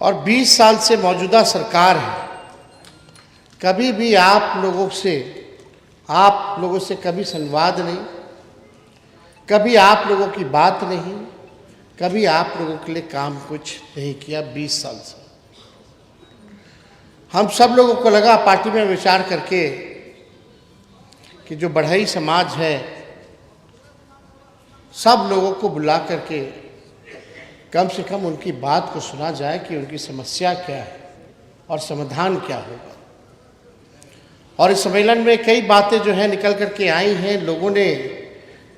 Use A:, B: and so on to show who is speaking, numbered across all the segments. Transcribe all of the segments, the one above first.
A: और 20 साल से मौजूदा सरकार है, कभी भी आप लोगों से कभी संवाद नहीं, कभी आप लोगों की बात नहीं, कभी आप लोगों के लिए काम कुछ नहीं किया 20 साल से। हम सब लोगों को लगा पार्टी में विचार करके कि जो बढ़ई समाज है, सब लोगों को बुला करके कम से कम उनकी बात को सुना जाए कि उनकी समस्या क्या है और समाधान क्या होगा। और इस सम्मेलन में कई बातें जो है निकल करके आई हैं। लोगों ने,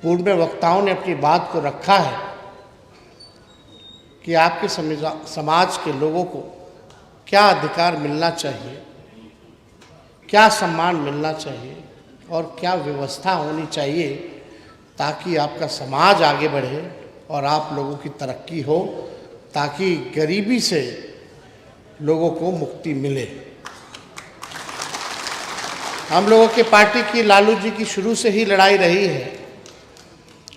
A: पूर्व में वक्ताओं ने अपनी बात को रखा है कि आपके समाज के लोगों को क्या अधिकार मिलना चाहिए, क्या सम्मान मिलना चाहिए और क्या व्यवस्था होनी चाहिए ताकि आपका समाज आगे बढ़े और आप लोगों की तरक्की हो, ताकि गरीबी से लोगों को मुक्ति मिले। हम लोगों की पार्टी की, लालू जी की शुरू से ही लड़ाई रही है,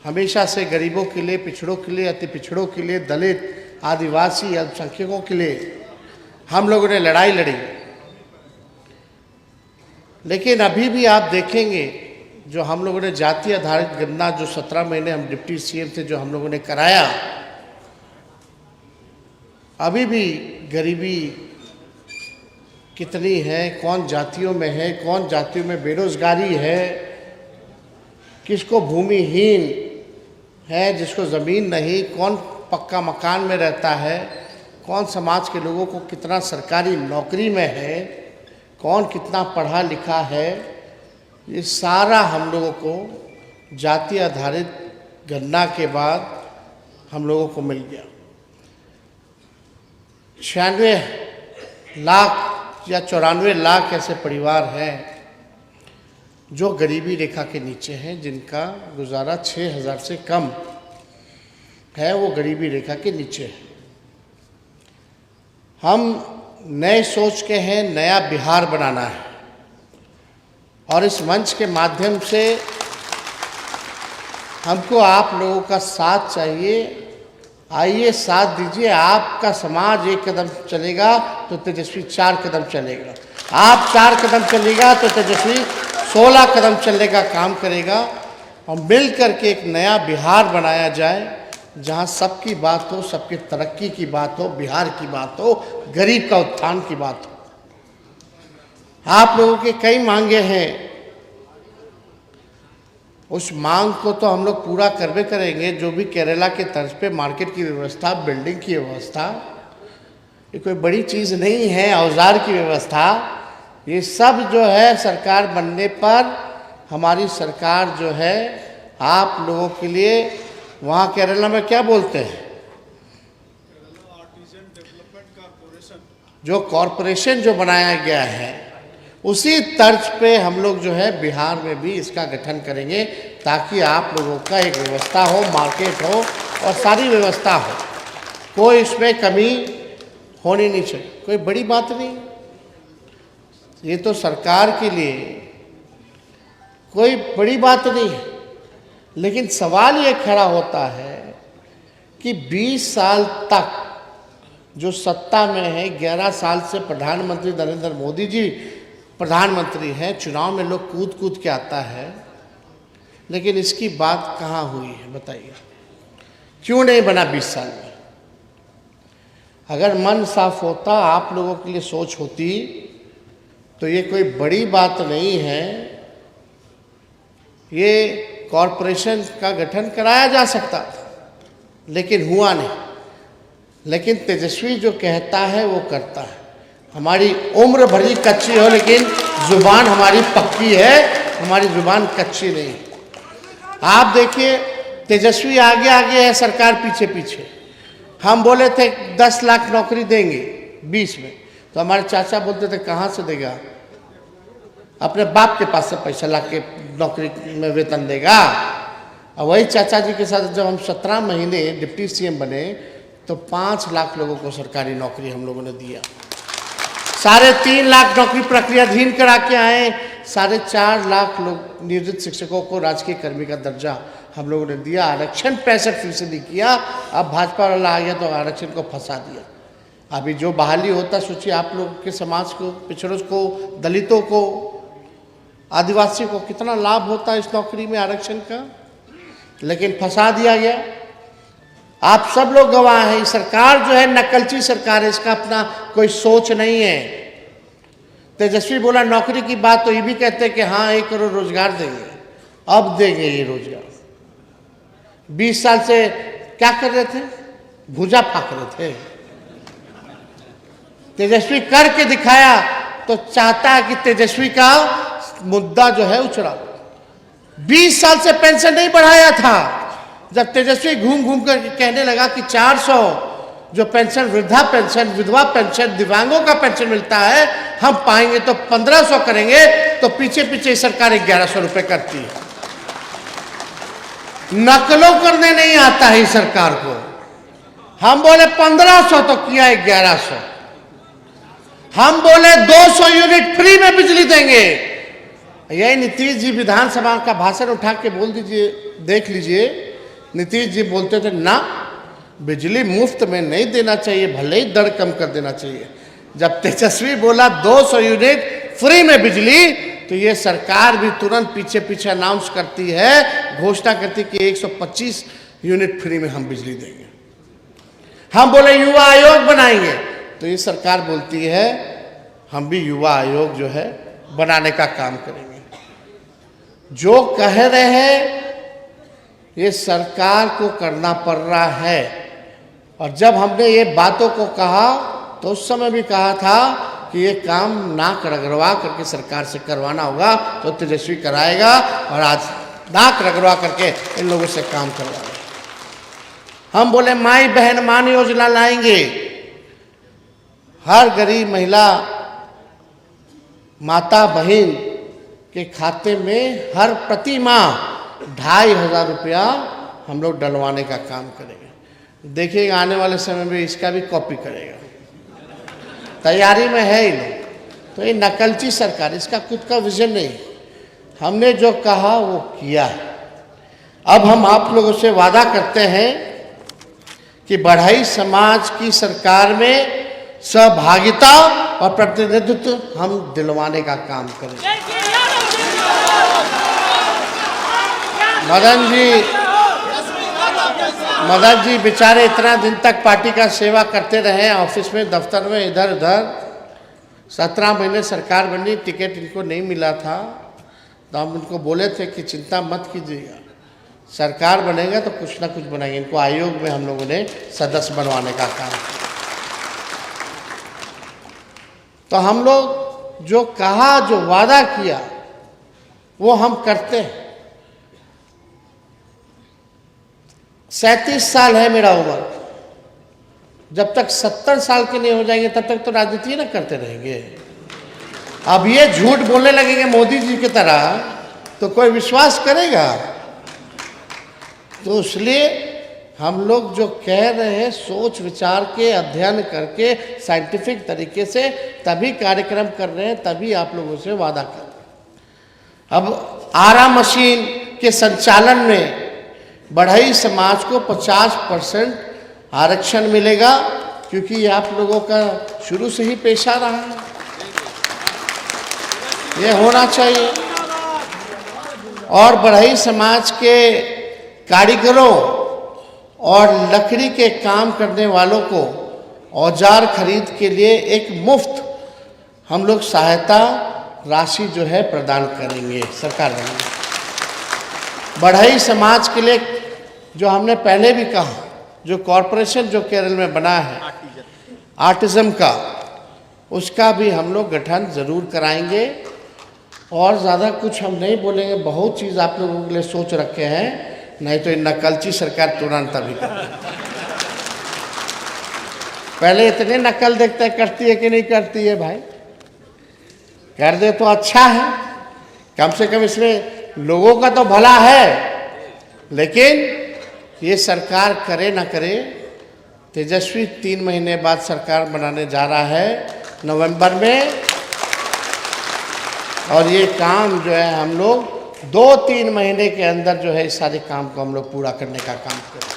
A: हमेशा से गरीबों के लिए, पिछड़ों के लिए, अति पिछड़ों के लिए, दलित, आदिवासी, अल्पसंख्यकों के लिए हम लोगों ने लड़ाई लड़ी। लेकिन अभी भी आप देखेंगे जो हम लोगों ने जाति आधारित गणना, जो 17 महीने हम डिप्टी सीएम थे, जो हम लोगों ने कराया, अभी भी गरीबी कितनी है, कौन जातियों में है, कौन जातियों में बेरोजगारी है, किसको भूमिहीन है, जिसको ज़मीन नहीं, कौन पक्का मकान में रहता है, कौन समाज के लोगों को कितना सरकारी नौकरी में है, कौन कितना पढ़ा लिखा है, ये सारा हम लोगों को जाति आधारित गणना के बाद हम लोगों को मिल गया। 96 लाख या 94 लाख ऐसे परिवार हैं जो गरीबी रेखा के नीचे हैं, जिनका गुजारा 6,000 से कम है, वो गरीबी रेखा के नीचे है। हम नए सोच के हैं, नया बिहार बनाना है और इस मंच के माध्यम से हमको आप लोगों का साथ चाहिए। आइए साथ दीजिए। आपका समाज 1 कदम चलेगा तो तेजस्वी 4 कदम चलेगा, आप 4 कदम चलेगा तो तेजस्वी 16 कदम चलने का काम करेगा और मिल करके एक नया बिहार बनाया जाए, जहाँ सबकी बात हो, सबकी तरक्की की बात हो, बिहार की बात हो, गरीब का उत्थान की बात हो। आप लोगों के कई मांगे हैं, उस मांग को तो हम लोग पूरा करवे करेंगे। जो भी केरला के तर्ज पे मार्केट की व्यवस्था, बिल्डिंग की व्यवस्था, ये कोई बड़ी चीज़ नहीं है, औजार की व्यवस्था, ये सब जो है सरकार बनने पर हमारी सरकार जो है आप लोगों के लिए, वहाँ केरला में क्या बोलते हैं, जो कॉरपोरेशन जो बनाया गया है, उसी तर्ज पे हम लोग जो है बिहार में भी इसका गठन करेंगे ताकि आप लोगों का एक व्यवस्था हो, मार्केट हो और सारी व्यवस्था हो, कोई इसमें कमी होनी नहीं चाहिए। कोई बड़ी बात नहीं, ये तो सरकार के लिए कोई बड़ी बात नहीं है। लेकिन सवाल ये खड़ा होता है कि 20 साल तक जो सत्ता में है, 11 साल से प्रधानमंत्री नरेंद्र मोदी जी प्रधानमंत्री हैं, चुनाव में लोग कूद कूद के आता है, लेकिन इसकी बात कहाँ हुई है बताइए, क्यों नहीं बना 20 साल में? अगर मन साफ होता, आप लोगों के लिए सोच होती, तो ये कोई बड़ी बात नहीं है, ये कॉरपोरेशन का गठन कराया जा सकता था, लेकिन हुआ नहीं। लेकिन तेजस्वी जो कहता है वो करता है। हमारी उम्र भरी कच्ची हो लेकिन जुबान हमारी पक्की है, हमारी जुबान कच्ची नहीं। आप देखिए, तेजस्वी आगे आगे है, सरकार पीछे पीछे। हम बोले थे 10 लाख नौकरी देंगे 20 में, तो हमारे चाचा बोलते थे कहाँ से देगा, अपने बाप के पास से पैसा ला के नौकरी में वेतन देगा। और वही चाचा जी के साथ जब हम 17 महीने डिप्टी सीएम बने तो 5 लाख लोगों को सरकारी नौकरी हम लोगों ने दिया। 3.5 लाख नौकरी प्रक्रियाधीन करा के आए, 4.5 लाख लोग नियोजित शिक्षकों को राजकीय कर्मी का दर्जा हम लोगों ने दिया। आरक्षण 65% किया। अब भाजपा वाला आ गया तो आरक्षण को फंसा दिया। अभी जो बहाली होता, सोचिए आप लोग के समाज को, पिछड़ों को, दलितों को, आदिवासी को कितना लाभ होता है इस नौकरी में आरक्षण का, लेकिन फंसा दिया गया। आप सब लोग गवाह हैं, सरकार जो है नकलची सरकार है, इसका अपना कोई सोच नहीं है। तेजस्वी बोला नौकरी की बात तो ये भी कहते हैं कि हाँ 1 करोड़ रोजगार देंगे, अब देंगे ये रोजगार। 20 साल से क्या कर रहे थे, भुजा फाक रहे थे। तेजस्वी करके दिखाया तो चाहता है कि तेजस्वी का मुद्दा जो है उछड़ा। 20 साल से पेंशन नहीं बढ़ाया था, जब तेजस्वी घूम घूम कर कहने लगा कि 400 जो पेंशन, वृद्धा पेंशन, विधवा पेंशन, दिव्यांगों का पेंशन मिलता है हम पाएंगे तो 1500 करेंगे, तो पीछे पीछे सरकार 1100 रुपए करती है। नकलों करने नहीं आता है सरकार को। हम बोले 1500 तो किया 1100। हम बोले 200 यूनिट फ्री में बिजली देंगे। यही नीतीश जी विधानसभा का भाषण उठा के बोल दीजिए, देख लीजिए। नीतीश जी बोलते थे ना बिजली मुफ्त में नहीं देना चाहिए, भले ही दर कम कर देना चाहिए। जब तेजस्वी बोला 200 यूनिट फ्री में बिजली, तो ये सरकार भी तुरंत पीछे पीछे अनाउंस करती है, घोषणा करती कि 125 यूनिट फ्री में हम बिजली देंगे। हम बोले युवा आयोग बनाएंगे, तो ये सरकार बोलती है हम भी युवा आयोग जो है बनाने का काम करेंगे। जो कह रहे हैं ये सरकार को करना पड़ रहा है। और जब हमने ये बातों को कहा तो उस समय भी कहा था कि ये काम नाक रगड़वा करके सरकार से करवाना होगा, तो तेजस्वी कराएगा। और आज नाक रगड़वा करके इन लोगों से काम करवाएगा। हम बोले माई बहन मान योजना लाएंगे, हर गरीब महिला माता बहन के खाते में हर प्रति माह 2500 रुपया हम लोग डलवाने का काम करेंगे। देखिएगा आने वाले समय में इसका भी कॉपी करेगा, तैयारी में है ही लोग। तो ये नकलची सरकार, इसका खुद का विजन नहीं। हमने जो कहा वो किया। अब हम आप लोगों से वादा करते हैं कि बढ़ई समाज की सरकार में सहभागिता और प्रतिनिधित्व हम दिलवाने का काम करेंगे। मदन जी बेचारे इतना दिन तक पार्टी का सेवा करते रहे, ऑफिस में, दफ्तर में, इधर उधर। 17 महीने सरकार बनी, टिकट इनको नहीं मिला था, तो हम उनको बोले थे कि चिंता मत कीजिएगा, सरकार बनेगा तो कुछ ना कुछ बनाएंगे। इनको आयोग में हम लोगों ने सदस्य बनवाने का काम किया। तो हम लोग जो कहा, जो वादा किया, वो हम करते हैं। 37 साल है मेरा उम्र, जब तक 70 साल के नहीं हो जाएंगे तब तक तो राजनीति ना करते रहेंगे। अब ये झूठ बोलने लगेंगे मोदी जी की तरह तो कोई विश्वास करेगा? तो इसलिए हम लोग जो कह रहे हैं सोच विचार के, अध्ययन करके, साइंटिफिक तरीके से तभी कार्यक्रम कर रहे हैं, तभी आप लोगों से वादा कर रहे हैं। अब आरा मशीन के संचालन में बढ़ई समाज को 50% आरक्षण मिलेगा, क्योंकि ये आप लोगों का शुरू से ही पेशा रहा है, ये होना चाहिए। और बढ़ई समाज के कारीगरों और लकड़ी के काम करने वालों को औजार खरीद के लिए एक मुफ्त हम लोग सहायता राशि जो है प्रदान करेंगे सरकार बनेगी। बढ़ई समाज के लिए जो हमने पहले भी कहा, जो कॉरपोरेशन जो केरल में बना है आर्टिज्म का, उसका भी हम लोग गठन जरूर कराएंगे। और ज़्यादा कुछ हम नहीं बोलेंगे, बहुत चीज़ आप लोगों के लिए सोच रखे हैं, नहीं तो नकलची सरकार तुरंत अभी करती। पहले इतने नकल देखते हैं करती है कि नहीं करती है। भाई कर दे तो अच्छा है, कम से कम इसमें लोगों का तो भला है। लेकिन ये सरकार करे ना करे, तेजस्वी 3 महीने बाद सरकार बनाने जा रहा है नवंबर में, और ये काम जो है हम लोग 2-3 महीने के अंदर जो है इस सारे काम को हम लोग पूरा करने का काम करें।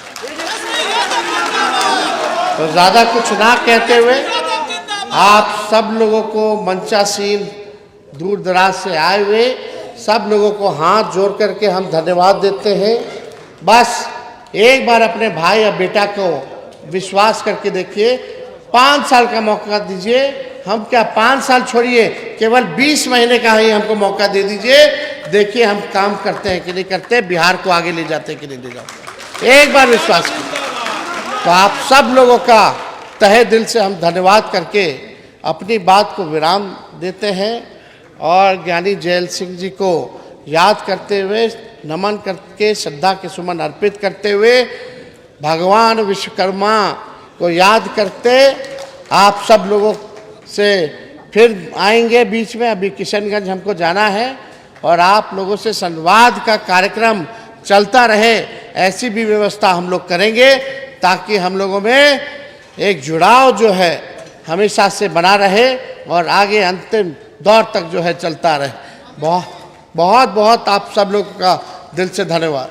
A: तो ज़्यादा कुछ ना कहते हुए आप सब लोगों को मंचासीन दूर दराज से आए हुए सब लोगों को हाथ जोड़ करके हम धन्यवाद देते हैं। बस एक बार अपने भाई या बेटा को विश्वास करके देखिए, 5 साल का मौका दीजिए। हम क्या 5 साल छोड़िए, केवल 20 महीने का ही हमको मौका दे दीजिए। देखिए हम काम करते हैं कि नहीं करते, बिहार को आगे ले जाते हैं कि नहीं ले जाते। एक बार विश्वास कीजिए। तो आप सब लोगों का तहे दिल से हम धन्यवाद करके अपनी बात को विराम देते हैं और ज्ञानी जैल सिंह जी को याद करते हुए, नमन करके, श्रद्धा के सुमन अर्पित करते हुए, भगवान विश्वकर्मा को याद करते आप सब लोगों से फिर आएंगे बीच में। अभी किशनगंज हमको जाना है और आप लोगों से संवाद का कार्यक्रम चलता रहे, ऐसी भी व्यवस्था हम लोग करेंगे ताकि हम लोगों में एक जुड़ाव जो है हमेशा से बना रहे और आगे अंतिम दौर तक जो है चलता रहे। बहुत बहुत बहुत आप सब लोगों का दिल से धन्यवाद।